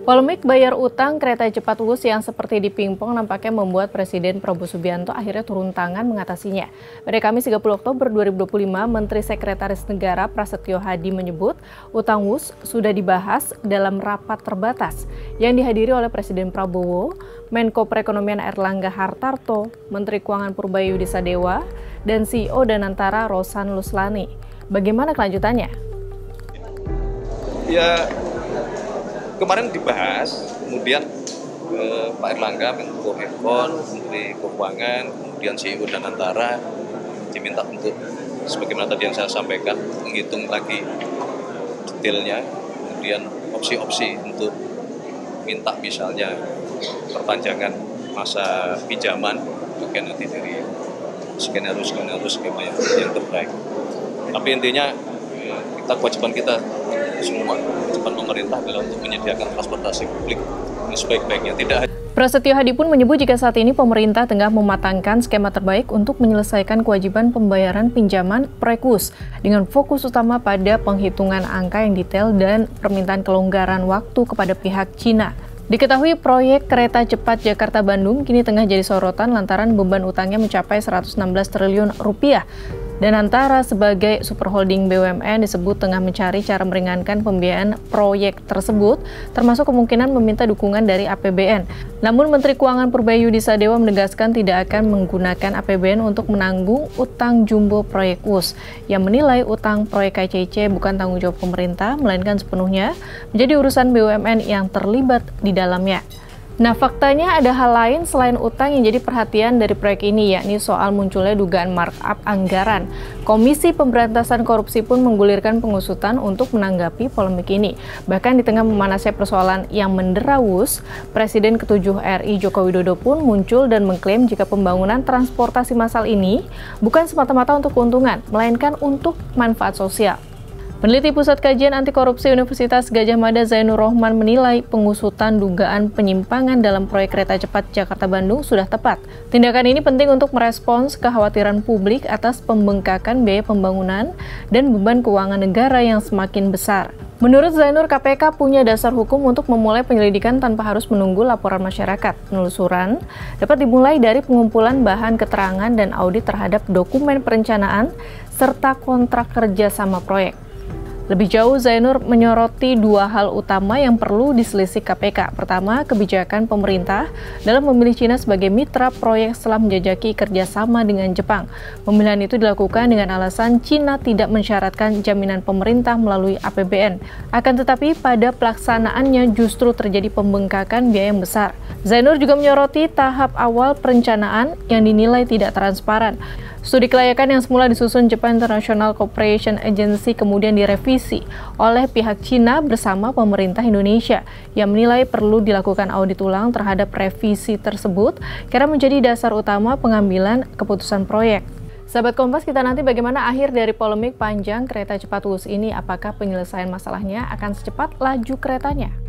Polemik bayar utang kereta cepat Wus yang seperti dipingpong nampaknya membuat Presiden Prabowo Subianto akhirnya turun tangan mengatasinya. Pada Kamis 30 Oktober 2025, Menteri Sekretaris Negara Prasetyo Hadi menyebut utang Wus sudah dibahas dalam rapat terbatas yang dihadiri oleh Presiden Prabowo, Menko Perekonomian Erlangga Hartarto, Menteri Keuangan Purbaya Sadewa, dan CEO Danantara Rosan Luslani. Bagaimana kelanjutannya? Ya, kemarin dibahas, kemudian Pak Erlangga, Menko Econ, Menteri Keuangan, kemudian CEO Danantara diminta untuk, sebagaimana tadi yang saya sampaikan, menghitung lagi detailnya, kemudian opsi-opsi untuk minta misalnya perpanjangan masa pinjaman, bagian nanti dari skenario skema yang terbaik. Tapi intinya kewajiban kita semua, kewajiban pemerintah adalah untuk menyediakan transportasi publik yang sebaik-baiknya. Prasetyo Hadi pun menyebut jika saat ini pemerintah tengah mematangkan skema terbaik untuk menyelesaikan kewajiban pembayaran pinjaman proyek Wus dengan fokus utama pada penghitungan angka yang detail dan permintaan kelonggaran waktu kepada pihak Cina. Diketahui proyek kereta cepat Jakarta-Bandung kini tengah jadi sorotan lantaran beban utangnya mencapai 116 triliun rupiah. Danantara sebagai superholding BUMN disebut tengah mencari cara meringankan pembiayaan proyek tersebut, termasuk kemungkinan meminta dukungan dari APBN. Namun Menteri Keuangan Purbaya Sadewa menegaskan tidak akan menggunakan APBN untuk menanggung utang jumbo proyek Wus, yang menilai utang proyek KCC bukan tanggung jawab pemerintah, melainkan sepenuhnya menjadi urusan BUMN yang terlibat di dalamnya. Nah, faktanya ada hal lain selain utang yang jadi perhatian dari proyek ini, yakni soal munculnya dugaan markup anggaran. Komisi Pemberantasan Korupsi pun menggulirkan pengusutan untuk menanggapi polemik ini. Bahkan di tengah memanasnya persoalan yang mendera Wus, Presiden ke-7 RI Joko Widodo pun muncul dan mengklaim jika pembangunan transportasi massal ini bukan semata-mata untuk keuntungan, melainkan untuk manfaat sosial. Peneliti Pusat Kajian Anti Korupsi Universitas Gadjah Mada Zainur Rohman menilai pengusutan dugaan penyimpangan dalam proyek kereta cepat Jakarta-Bandung sudah tepat. Tindakan ini penting untuk merespons kekhawatiran publik atas pembengkakan biaya pembangunan dan beban keuangan negara yang semakin besar. Menurut Zainur, KPK punya dasar hukum untuk memulai penyelidikan tanpa harus menunggu laporan masyarakat. Penelusuran dapat dimulai dari pengumpulan bahan keterangan dan audit terhadap dokumen perencanaan serta kontrak kerja sama proyek. Lebih jauh, Zainur menyoroti dua hal utama yang perlu diselisih KPK. Pertama, kebijakan pemerintah dalam memilih Cina sebagai mitra proyek setelah menjajaki kerjasama dengan Jepang. Pemilihan itu dilakukan dengan alasan Cina tidak mensyaratkan jaminan pemerintah melalui APBN. Akan tetapi, pada pelaksanaannya justru terjadi pembengkakan biaya yang besar. Zainur juga menyoroti tahap awal perencanaan yang dinilai tidak transparan. Studi kelayakan yang semula disusun Japan International Cooperation Agency kemudian direvisi oleh pihak Cina bersama pemerintah Indonesia yang menilai perlu dilakukan audit ulang terhadap revisi tersebut karena menjadi dasar utama pengambilan keputusan proyek. Sahabat Kompas, kita nanti bagaimana akhir dari polemik panjang kereta cepat Wus ini, apakah penyelesaian masalahnya akan secepat laju keretanya?